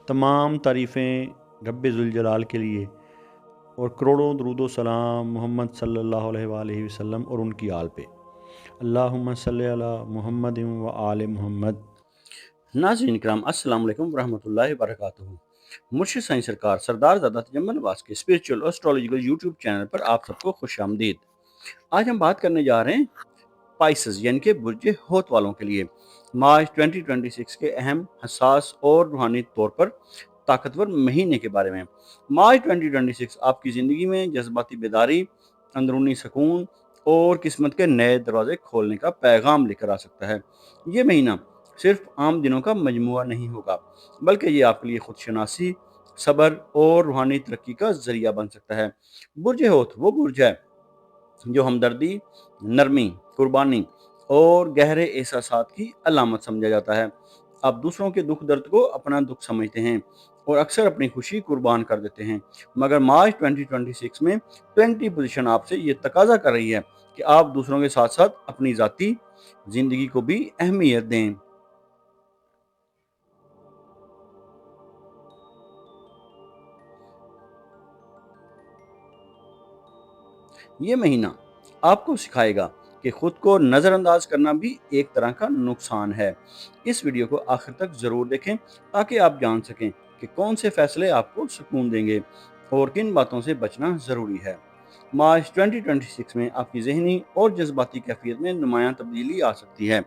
तमाम तारीफ़ें रब्बे ज़ुल जलाल के लिए और करोड़ों दरूद व सलाम मोहम्मद सल्लल्लाहु अलैहि वसल्लम और उनकी आल पे। अल्लाहुम्मा सल्लि अला मुहम्मद व आले मुहम्मद। नाज़रीन इकराम, अस्सलाम वालेकुम व रहमतुल्लाहि व बरकातुहू। मुर्शिद साईं सरकार सरदार ज़ादा तजम्मुल अब्बास के स्पिरिचुअल एस्ट्रोलॉजिकल यूट्यूब चैनल पर आप सबको खुशामदीद। आज हम बात करने जा रहे हैं स्पाइसेस यानी कि बुर्ज होत वालों के लिए मार्च 2026 के अहम, हसास और रूहानी तौर पर ताकतवर महीने के बारे में। मार्च 2026 आपकी ज़िंदगी में जज्बाती बेदारी, अंदरूनी सुकून और किस्मत के नए दरवाजे खोलने का पैगाम लेकर आ सकता है। ये महीना सिर्फ आम दिनों का मजमुआ नहीं होगा, बल्कि ये आपके लिए खुदशनासी, सब्र और रूहानी तरक्की का जरिया बन सकता है। बुर्ज होत वो बुर्ज है जो हमदर्दी, नरमी, कुर्बानी और गहरे एहसासात की अलामत समझा जाता है। आप दूसरों के दुख दर्द को अपना दुख समझते हैं और अक्सर अपनी खुशी कुर्बान कर देते हैं। मगर मार्च 2026 में 20 पोजीशन आपसे ये तकाजा कर रही है कि आप दूसरों के साथ साथ अपनी ज़ाती ज़िंदगी को भी अहमियत दें। ये महीना आपको सिखाएगा कि खुद को नज़रअंदाज करना भी एक तरह का नुकसान है। इस वीडियो को आखिर तक ज़रूर देखें ताकि आप जान सकें कि कौन से फैसले आपको सुकून देंगे और किन बातों से बचना ज़रूरी है। मार्च 2026 में आपकी जहनी और जज्बाती कैफियत में नुमायां तब्दीली आ सकती है।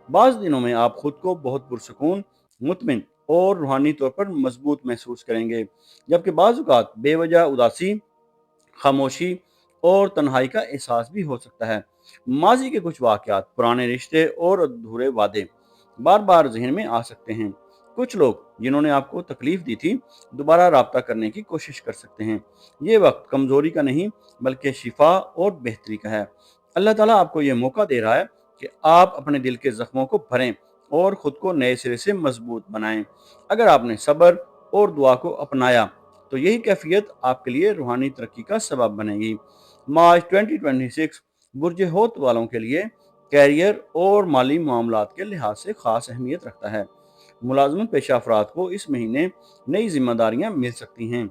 बाज़ दिनों में आप खुद को बहुत पुरसकून, मुतमिन और रूहानी तौर पर मजबूत महसूस करेंगे, जबकि बाज़ औक़ात बेवजह उदासी, खामोशी और तन्हाई का एहसास भी हो सकता है। माजी के कुछ वाक़यात, पुराने रिश्ते और अधूरे वादे बार बार जहन में आ सकते हैं। कुछ लोग जिन्होंने आपको तकलीफ दी थी दोबारा राब्ता करने की कोशिश कर सकते हैं। ये वक्त कमज़ोरी का नहीं बल्कि शिफा और बेहतरी का है। अल्लाह ताला आपको ये मौका दे रहा है कि आप अपने दिल के ज़ख्मों को भरें और ख़ुद को नए सिरे से मजबूत बनाएं। अगर आपने सब्र और दुआ को अपनाया तो यही कैफियत आपके लिए रूहानी तरक्की का सबब बनेगी। मार्च 2026 बुर्ज होत वालों के लिए कैरियर और माली मामलात के लिहाज से ख़ास अहमियत रखता है। मुलाजमत पेशा अफराद को इस महीने नई जिम्मेदारियां मिल सकती हैं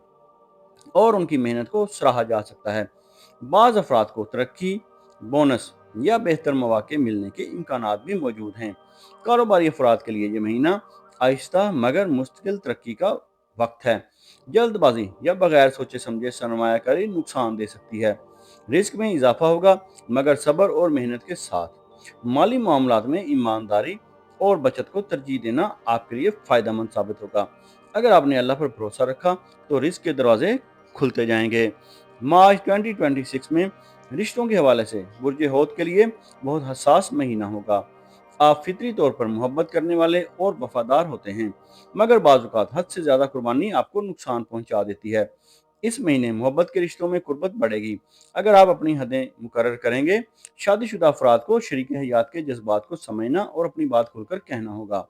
और उनकी मेहनत को सराहा जा सकता है। बाज़ अफराद को तरक्की, बोनस या बेहतर मौके मिलने के इम्कानात भी मौजूद हैं। कारोबारी अफराद के लिए ये महीना आहिस्ता मगर मुस्तकिल तरक्की का वक्त है। जल्दबाजी या बगैर सोचे समझे सरमायाकारी नुकसान दे सकती है। रिस्क में इजाफा होगा मगर सब्र और मेहनत के साथ। माली मामलात में ईमानदारी और बचत को तरजीह देना आपके लिए फ़ायदेमंद साबित होगा। अगर आपने अल्लाह पर भरोसा रखा तो रिस्क के दरवाजे खुलते जाएंगे। मार्च 2026 में रिश्तों के हवाले से बुर्ज होत के लिए बहुत हसास महीना होगा। आप फितरी तौर पर मोहब्बत करने वाले और वफादार होते हैं, मगर बाज़ औक़ात हद से ज़्यादा कुर्बानी आपको नुकसान पहुंचा देती है। इस महीने मोहब्बत के रिश्तों में कुर्बत बढ़ेगी। अगर आप अपनी हदें मुकर्रर करेंगे, शादीशुदा अफराद को शरीक हयात के जज्बात को समझना और अपनी बात खुलकर कहना होगा।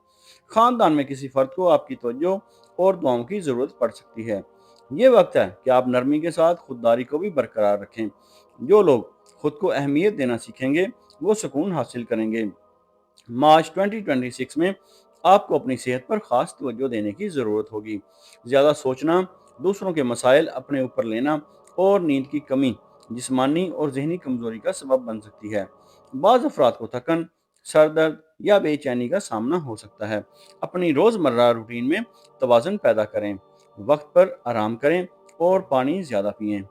ख़ानदान में किसी फ़र्द को आपकी तवज्जो और दुआओं की ज़रूरत पड़ सकती है। ये वक्त है कि आप नरमी के साथ खुददारी को भी बरकरार रखें। जो लोग खुद को अहमियत देना सीखेंगे वो सुकून हासिल करेंगे। मार्च 2026 में आपको अपनी सेहत पर ख़ास तवज्जो देने की ज़रूरत होगी। ज़्यादा सोचना, दूसरों के मसाइल अपने ऊपर लेना और नींद की कमी जिस्मानी और जहनी कमज़ोरी का सबब बन सकती है। बाज़ अफराद को थकन, सर दर्द या बेचैनी का सामना हो सकता है। अपनी रोज़मर्रा रूटीन में तवाज़ुन पैदा करें, वक्त पर आराम करें और पानी ज़्यादा पिएं।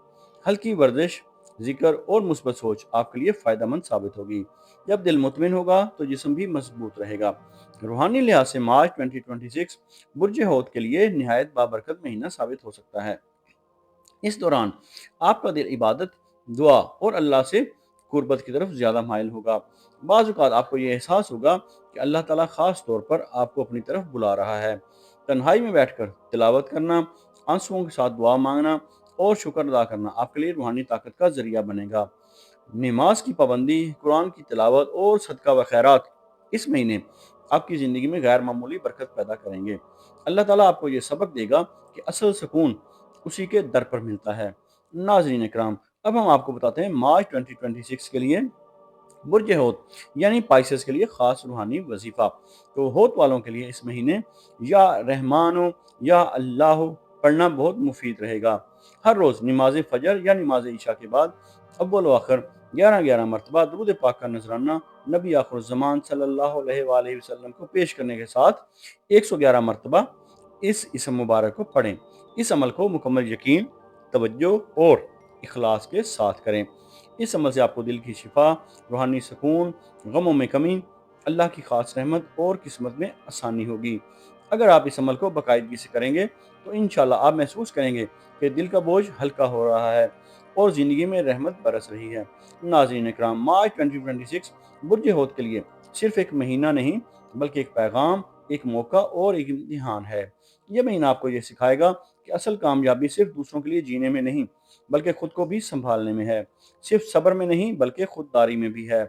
हल्की वर्जिश, जिक्र और मुस्बत सोच आपके लिए फ़ायदेमंद साबित होगी। जब दिल मुतमिन होगा तो जिस्म भी मजबूत रहेगा। रूहानी लिहाज से मार्च 2026 बुर्ज होत के लिए निहायत बाबरकत महीना साबित हो सकता है। इस दौरान आपका दिल इबादत, दुआ और अल्लाह से कुर्बत की तरफ ज़्यादा माइल होगा। बाज़ औक़ात आपको ये एहसास होगा कि अल्लाह ताला ख़ास तौर पर आपको अपनी तरफ बुला रहा है। तन्हाई में बैठकर तिलावत करना, आंसुओं के साथ दुआ मांगना और शुक्र अदा करना आपके लिए रूहानी ताकत का ज़रिया बनेगा। नमाज की पाबंदी, कुरान की तिलावत और सदका व खैरात इस महीने आपकी ज़िंदगी में गैर मामूली बरकत पैदा करेंगे। अल्लाह ताला आपको ये सबक देगा कि असल सुकून उसी के दर पर मिलता है। नाज़रीन इकराम, अब हम आपको बताते हैं मार्च 2026 के लिए برج ہوت یعنی پائسس کے لیے خاص روحانی وظیفہ، تو ہوت والوں کے لیے اس مہینے یا رحمانو یا اللہ پڑھنا بہت مفید رہے گا۔ ہر روز نماز فجر یا نماز عشاء کے بعد اول و آخر 11 مرتبہ درود پاک کا نذرانہ نبی آخر الزمان صلی اللہ علیہ وآلہ وسلم کو پیش کرنے کے ساتھ 111 مرتبہ اس اسم مبارک کو پڑھیں۔ اس عمل کو مکمل یقین، توجہ اور اخلاص کے ساتھ کریں۔ اس عمل سے آپ کو دل کی شفا، روحانی سکون، غموں میں کمی، اللہ کی خاص رحمت اور قسمت میں آسانی ہوگی۔ اگر آپ اس عمل کو باقاعدگی سے کریں گے تو انشاءاللہ آپ محسوس کریں گے کہ دل کا بوجھ ہلکا ہو رہا ہے اور زندگی میں رحمت برس رہی ہے۔ ناظرین اکرام، مارچ 2026 برج ہوت کے لیے صرف ایک مہینہ نہیں بلکہ ایک پیغام، ایک موقع اور ایک امتحان ہے۔ یہ مہینہ آپ کو یہ سکھائے گا کہ اصل کامیابی صرف دوسروں کے لیے جینے میں نہیں بلکہ خود کو بھی سنبھالنے میں ہے، صرف صبر میں نہیں بلکہ خودداری میں بھی ہے،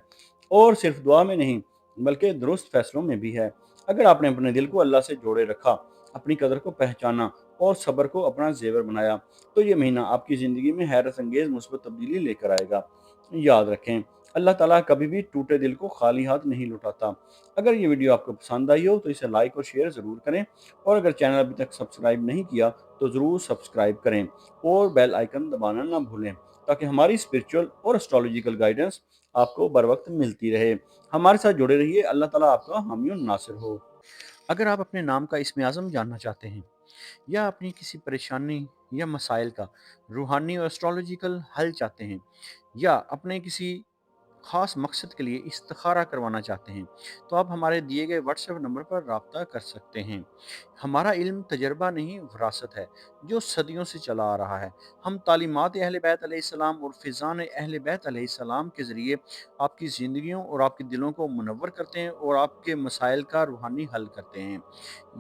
اور صرف دعا میں نہیں بلکہ درست فیصلوں میں بھی ہے۔ اگر آپ نے اپنے دل کو اللہ سے جوڑے رکھا، اپنی قدر کو پہچانا اور صبر کو اپنا زیور بنایا تو یہ مہینہ آپ کی زندگی میں حیرت انگیز مثبت تبدیلی لے کر آئے گا۔ یاد رکھیں، اللہ تعالیٰ کبھی بھی ٹوٹے دل کو خالی ہاتھ نہیں لوٹاتا۔ اگر یہ ویڈیو آپ کو پسند آئی ہو تو اسے لائک اور شیئر ضرور کریں، اور اگر چینل ابھی تک سبسکرائب نہیں کیا تو ضرور سبسکرائب کریں اور بیل آئیکن دبانا نہ بھولیں تاکہ ہماری اسپرچول اور اسٹرالوجیکل گائیڈنس آپ کو بر وقت ملتی رہے۔ ہمارے ساتھ جڑے رہیے، اللہ تعالیٰ آپ کا حامی و ناصر ہو۔ اگر آپ اپنے نام کا اسم اعظم جاننا چاہتے ہیں یا اپنی کسی پریشانی یا مسائل کا روحانی اور اسٹرالوجیکل حل چاہتے ہیں یا اپنے کسی خاص مقصد کے لیے استخارہ کروانا چاہتے ہیں تو آپ ہمارے دیے گئے واٹس ایپ نمبر پر رابطہ کر سکتے ہیں۔ ہمارا علم تجربہ نہیں، وراثت ہے جو صدیوں سے چلا آ رہا ہے۔ ہم تعلیمات اہل بیت علیہ السلام اور فیضان اہل بیت علیہ السلام کے ذریعے آپ کی زندگیوں اور آپ کے دلوں کو منور کرتے ہیں اور آپ کے مسائل کا روحانی حل کرتے ہیں۔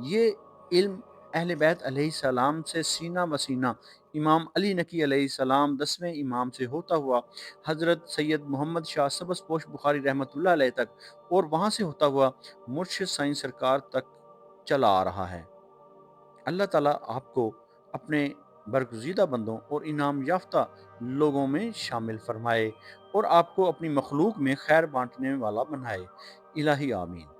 یہ علم اہل بیت علیہ السلام سے سینہ بسینہ امام علی نقی علیہ السلام 10ویں امام سے ہوتا ہوا حضرت سید محمد شاہ سبز پوش بخاری رحمۃ اللہ علیہ تک اور وہاں سے ہوتا ہوا مرشد سائیں سرکار تک چلا آ رہا ہے۔ اللہ تعالیٰ آپ کو اپنے برگزیدہ بندوں اور انعام یافتہ لوگوں میں شامل فرمائے اور آپ کو اپنی مخلوق میں خیر بانٹنے والا بنائے۔ الہی آمین۔